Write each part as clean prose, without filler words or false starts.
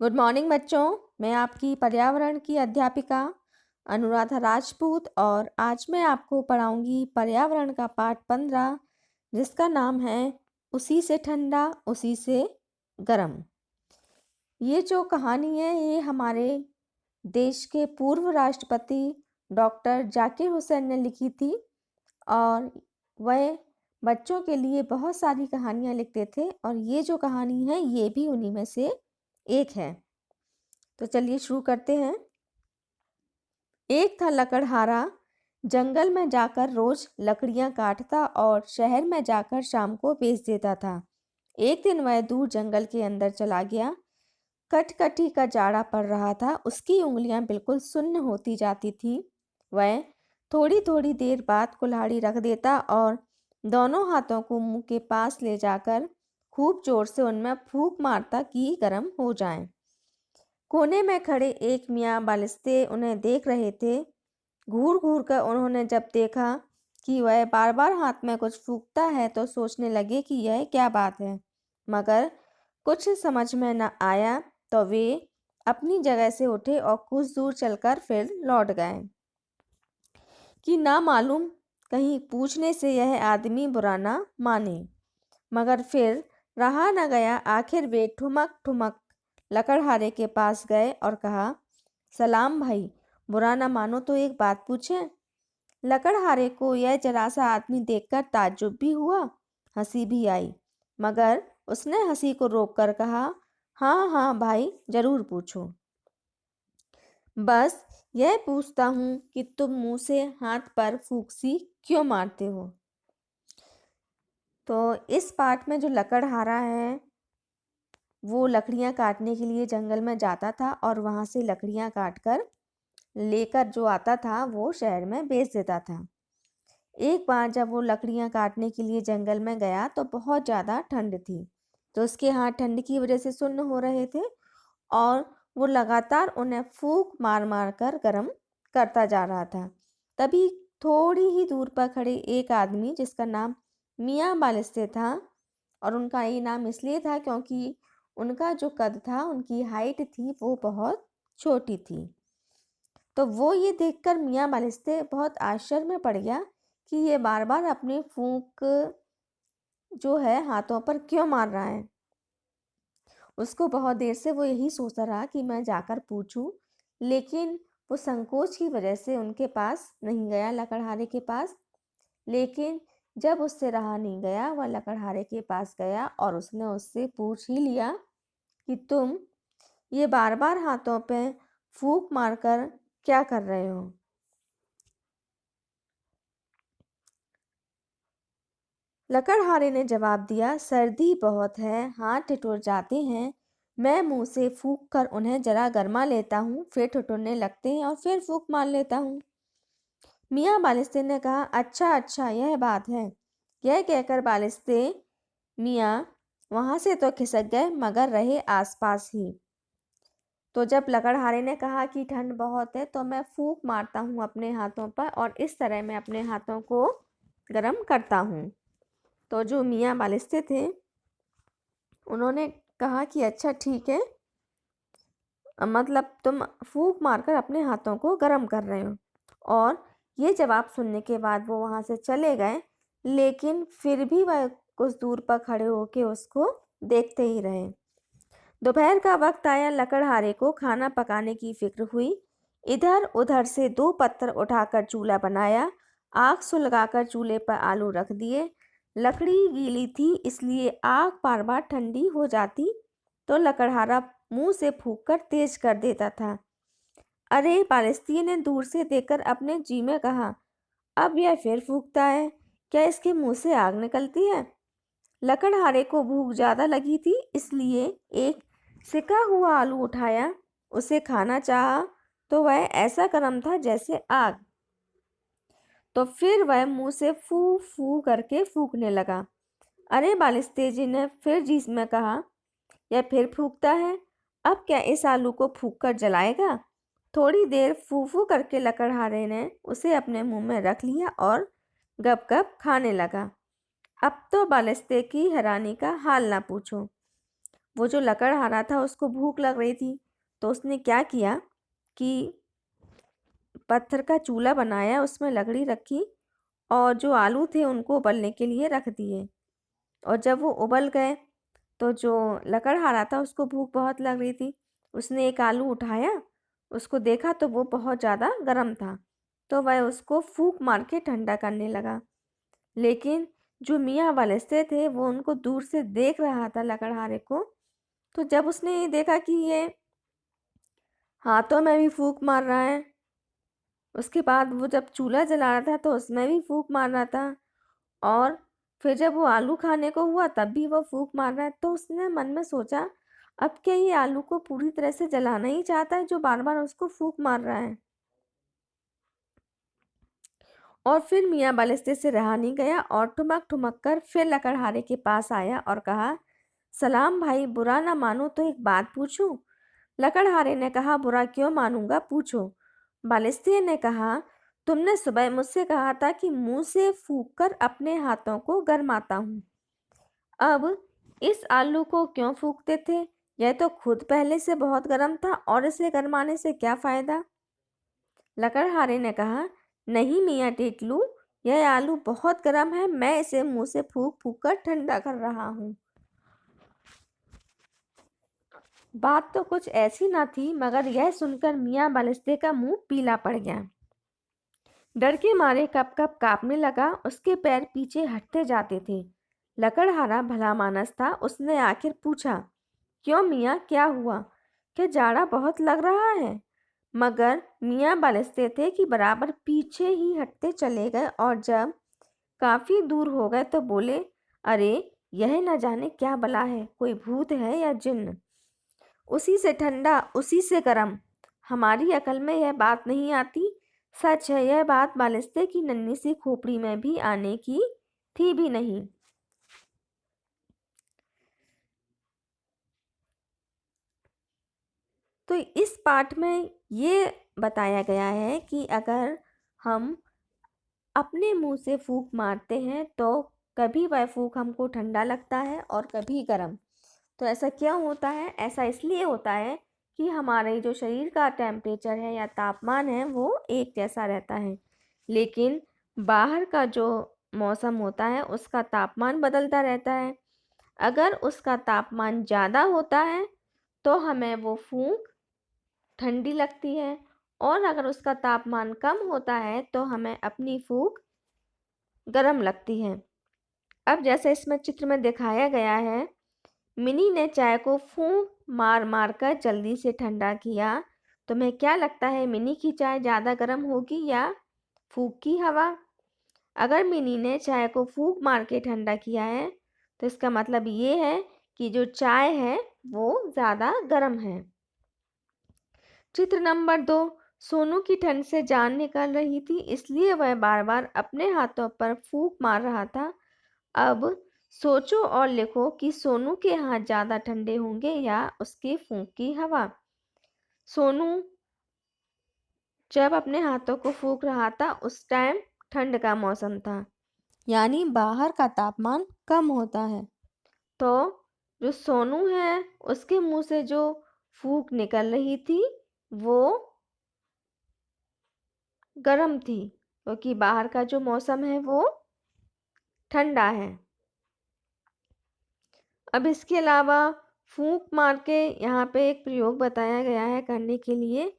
Good morning बच्चों। मैं आपकी पर्यावरण की अध्यापिका अनुराधा राजपूत और आज मैं आपको पढ़ाऊंगी पर्यावरण का पाठ 15 जिसका नाम है उसी से ठंडा उसी से गरम। ये जो कहानी है ये हमारे देश के पूर्व राष्ट्रपति डॉक्टर जाकिर हुसैन ने लिखी थी और वह बच्चों के लिए बहुत सारी कहानियाँ लिखते थे और ये जो कहानी है ये भी उन्हीं में से एक है। तो चलिए शुरू करते हैं। एक था लकड़हारा, जंगल में जाकर रोज लकड़ियां काटता और शहर में जाकर शाम को बेच देता था। एक दिन वह दूर जंगल के अंदर चला गया। कटकटी का जाड़ा पड़ रहा था, उसकी उंगलियां बिल्कुल सुन्न होती जाती थी। वह थोड़ी थोड़ी देर बाद कुल्हाड़ी रख देता और दोनों हाथों को मुंह के पास ले जाकर खूब जोर से उनमें फूंक मारता कि गर्म हो जाएं। कोने में खड़े एक मियाँ बालिस्ते उन्हें देख रहे थे। घूर घूर कर उन्होंने जब देखा कि वह बार बार हाथ में कुछ फूंकता है तो सोचने लगे कि यह क्या बात है, मगर कुछ समझ में न आया तो वे अपनी जगह से उठे और कुछ दूर चलकर फिर लौट गए कि ना मालूम कहीं पूछने से यह आदमी बुरा ना माने। मगर फिर रहा न गया, आखिर वे ठुमक ठुमक लकड़हारे के पास गए और कहा, सलाम भाई, बुरा न मानो तो एक बात पूछें। लकड़हारे को यह जरा सा आदमी देखकर ताज्जुब भी हुआ, हंसी भी आई, मगर उसने हंसी को रोककर कहा, हाँ हाँ भाई, जरूर पूछो। बस यह पूछता हूँ कि तुम मुंह से हाथ पर फूंकसी क्यों मारते हो। तो इस पाठ में जो लकड़हारा है वो लकड़ियाँ काटने के लिए जंगल में जाता था और वहाँ से लकड़ियाँ काट कर लेकर जो आता था वो शहर में बेच देता था। एक बार जब वो लकड़ियाँ काटने के लिए जंगल में गया तो बहुत ज़्यादा ठंड थी, तो उसके हाथ ठंड की वजह से सुन्न हो रहे थे और वो लगातार उन्हें फूंक मार मार कर गर्म करता जा रहा था। तभी थोड़ी ही दूर पर खड़े एक आदमी जिसका नाम मियाँ बालिस्ते था, और उनका ये नाम इसलिए था क्योंकि उनका जो कद था, उनकी हाइट थी, वो बहुत छोटी थी। तो वो ये देखकर मियाँ बालिस्ते बहुत आश्चर्य में पड़ गया कि ये बार बार अपनी फूंक जो है हाथों पर क्यों मार रहा है। उसको बहुत देर से वो यही सोचता रहा कि मैं जाकर पूछूं, लेकिन वो संकोच की वजह से उनके पास नहीं गया, लकड़हारे के पास। लेकिन जब उससे रहा नहीं गया, वह लकड़हारे के पास गया और उसने उससे पूछ ही लिया कि तुम ये बार बार हाथों पे फूंक मारकर क्या कर रहे हो। लकड़हारे ने जवाब दिया, सर्दी बहुत है, हाथ ठिठुर जाते हैं, मैं मुंह से फूंक कर उन्हें जरा गरमा लेता हूँ, फिर ठिठुरने लगते हैं और फिर फूंक मार लेता हूँ। मियाँ बालिस्ते ने कहा, अच्छा अच्छा, यह बात है। यह कहकर बालिस्ते मियाँ वहां से तो खिसक गए मगर रहे आसपास ही। तो जब लकड़हारे ने कहा कि ठंड बहुत है तो मैं फूंक मारता हूँ अपने हाथों पर और इस तरह मैं अपने हाथों को गर्म करता हूँ। तो जो मियाँ बालिस्ते थे उन्होंने कहा कि अच्छा ठीक है, मतलब तुम फूंक मारकर अपने हाथों को गर्म कर रहे हो। और ये जवाब सुनने के बाद वो वहाँ से चले गए, लेकिन फिर भी वह कुछ दूर पर खड़े होके उसको देखते ही रहे। दोपहर का वक्त आया, लकड़हारे को खाना पकाने की फिक्र हुई। इधर उधर से 2 पत्थर उठाकर चूल्हा बनाया, आग सुलगाकर चूल्हे पर आलू रख दिए। लकड़ी गीली थी इसलिए आग बार बार ठंडी हो जाती तो लकड़हारा मुंह से फूंक कर तेज कर देता था। अरे, पालिस्ती ने दूर से देखकर अपने जी में कहा, अब यह फिर फूंकता है, क्या इसके मुंह से आग निकलती है। लकड़हारे को भूख ज्यादा लगी थी इसलिए एक सिका हुआ आलू उठाया, उसे खाना चाहा तो वह ऐसा गर्म था जैसे आग। तो फिर वह मुंह से फू फू करके फूकने लगा। अरे, बालिस्ते जी ने फिर जी में कहा, यह फिर फूकता है, अब क्या इस आलू को फूक कर जलाएगा। थोड़ी देर फूफू करके लकड़हारे ने उसे अपने मुंह में रख लिया और गप गप खाने लगा। अब तो बालिस्ते की हैरानी का हाल ना पूछो। वो जो लकड़हारा था उसको भूख लग रही थी, तो उसने क्या किया कि पत्थर का चूल्हा बनाया, उसमें लकड़ी रखी और जो आलू थे उनको उबलने के लिए रख दिए। और जब वो उबल गए तो जो लकड़हारा था उसको भूख बहुत लग रही थी। उसने एक आलू उठाया, उसको देखा तो वो बहुत ज़्यादा गर्म था, तो वह उसको फूंक मार के ठंडा करने लगा। लेकिन जो मियाँ वालिस्ते थे वो उनको दूर से देख रहा था लकड़हारे को। तो जब उसने ये देखा कि ये हाथों में भी फूंक मार रहा है, उसके बाद वो जब चूल्हा जला रहा था तो उसमें भी फूंक मार रहा था, और फिर जब वो आलू खाने को हुआ तब भी वो फूंक मार रहा है, तो उसने मन में सोचा अब क्या ये आलू को पूरी तरह से जलाना ही चाहता है जो बार बार उसको फूंक मार रहा है। और फिर मियाँ बालिस्ते से रहा नहीं गया और ठुमक ठुमक कर फिर लकड़हारे के पास आया और कहा, सलाम भाई, बुरा ना मानो तो एक बात पूछूं। लकड़हारे ने कहा, बुरा क्यों मानूंगा, पूछो। बालिस्ते ने कहा, तुमने सुबह मुझसे कहा था कि मुंह से फूंक कर अपने हाथों को गरमाता हूँ। अब इस आलू को क्यों फूंकते थे? यह तो खुद पहले से बहुत गर्म था और इसे गरमाने से क्या फायदा? लकड़हारे ने कहा, नहीं मियाँ टिटलू, यह आलू बहुत गर्म है, मैं इसे मुंह से फूंक फूंक कर ठंडा कर रहा हूँ। बात तो कुछ ऐसी ना थी, मगर यह सुनकर मियाँ बालिस्ते का मुंह पीला पड़ गया। डर के मारे कप कप कांपने लगा, उसके पैर पीछे हटते जाते थे। लकड़हारा भला मानस था, उसने आखिर पूछा, क्यों मियाँ, क्या हुआ? क्या जाड़ा बहुत लग रहा है? मगर मियाँ बालिस्ते थे कि बराबर पीछे ही हटते चले गए, और जब काफी दूर हो गए तो बोले, अरे यह न जाने क्या बला है, कोई भूत है या जिन्न? उसी से ठंडा उसी से गर्म, हमारी अकल में यह बात नहीं आती। सच है, यह बात बालिस्ते की नन्ही सी खोपड़ी में भी आने की थी भी नहीं। तो इस पाठ में ये बताया गया है कि अगर हम अपने मुंह से फूंक मारते हैं तो कभी वह फूंक हमको ठंडा लगता है और कभी गर्म। तो ऐसा क्यों होता है? ऐसा इसलिए होता है कि हमारे जो शरीर का टेम्परेचर है या तापमान है वो एक जैसा रहता है, लेकिन बाहर का जो मौसम होता है उसका तापमान बदलता रहता है। अगर उसका तापमान ज़्यादा होता है तो हमें वो फूंक ठंडी लगती है, और अगर उसका तापमान कम होता है तो हमें अपनी फूंक गर्म लगती है। अब जैसे इसमें चित्र में दिखाया गया है, मिनी ने चाय को फूंक मार मार कर जल्दी से ठंडा किया। तुम्हें क्या लगता है, मिनी की चाय ज़्यादा गर्म होगी या फूंक की हवा? अगर मिनी ने चाय को फूंक मार के ठंडा किया है तो इसका मतलब ये है कि जो चाय है वो ज़्यादा गर्म है। चित्र नंबर 2, सोनू की ठंड से जान निकल रही थी, इसलिए वह बार बार अपने हाथों पर फूंक मार रहा था। अब सोचो और लिखो कि सोनू के हाथ ज़्यादा ठंडे होंगे या उसके फूंक की हवा। सोनू जब अपने हाथों को फूंक रहा था उस टाइम ठंड का मौसम था, यानी बाहर का तापमान कम होता है। तो जो सोनू है उसके मुंह से जो फूंक निकल रही थी वो गर्म थी, क्योंकि बाहर का जो मौसम है वो ठंडा है। अब इसके अलावा फूंक मार के यहाँ पे एक प्रयोग बताया गया है करने के लिए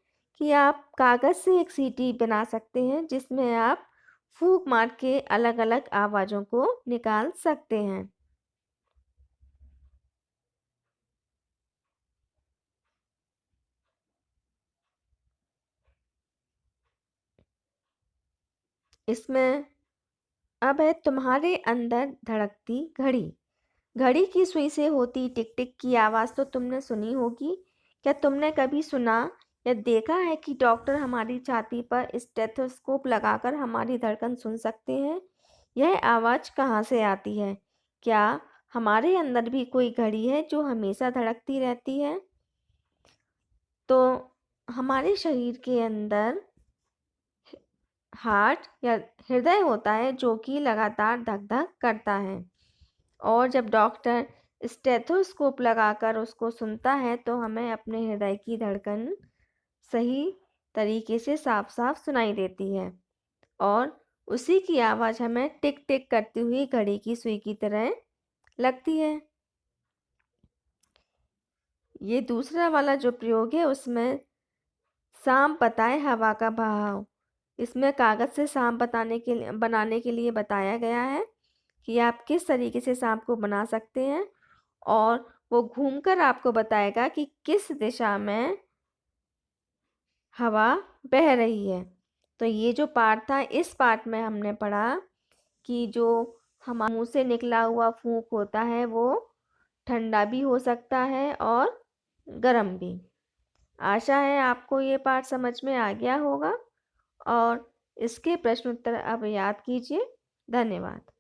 कि आप कागज़ से एक सीटी बना सकते हैं जिसमें आप फूंक मार के अलग अलग आवाज़ों को निकाल सकते हैं। इसमें अब है, तुम्हारे अंदर धड़कती घड़ी। घड़ी की सुई से होती टिक टिक की आवाज़ तो तुमने सुनी होगी। क्या तुमने कभी सुना या देखा है कि डॉक्टर हमारी छाती पर स्टेथोस्कोप लगाकर हमारी धड़कन सुन सकते हैं? यह आवाज़ कहाँ से आती है? क्या हमारे अंदर भी कोई घड़ी है जो हमेशा धड़कती रहती है? तो हमारे शरीर के अंदर हार्ट या हृदय होता है जो कि लगातार धक धक करता है, और जब डॉक्टर स्टेथोस्कोप लगाकर उसको सुनता है तो हमें अपने हृदय की धड़कन सही तरीके से साफ साफ सुनाई देती है और उसी की आवाज़ हमें टिक टिक करती हुई घड़ी की सुई की तरह लगती है। ये दूसरा वाला जो प्रयोग है उसमें सांप बताए हवा का बहाव। इसमें कागज़ से सांप बनाने के लिए बताया गया है कि आप किस तरीके से सांप को बना सकते हैं और वो घूमकर आपको बताएगा कि किस दिशा में हवा बह रही है। तो ये जो पाठ था, इस पाठ में हमने पढ़ा कि जो हमारे मुंह से निकला हुआ फूंक होता है वो ठंडा भी हो सकता है और गर्म भी। आशा है आपको ये पाठ समझ में आ गया होगा और इसके प्रश्न उत्तर अब याद कीजिए। धन्यवाद।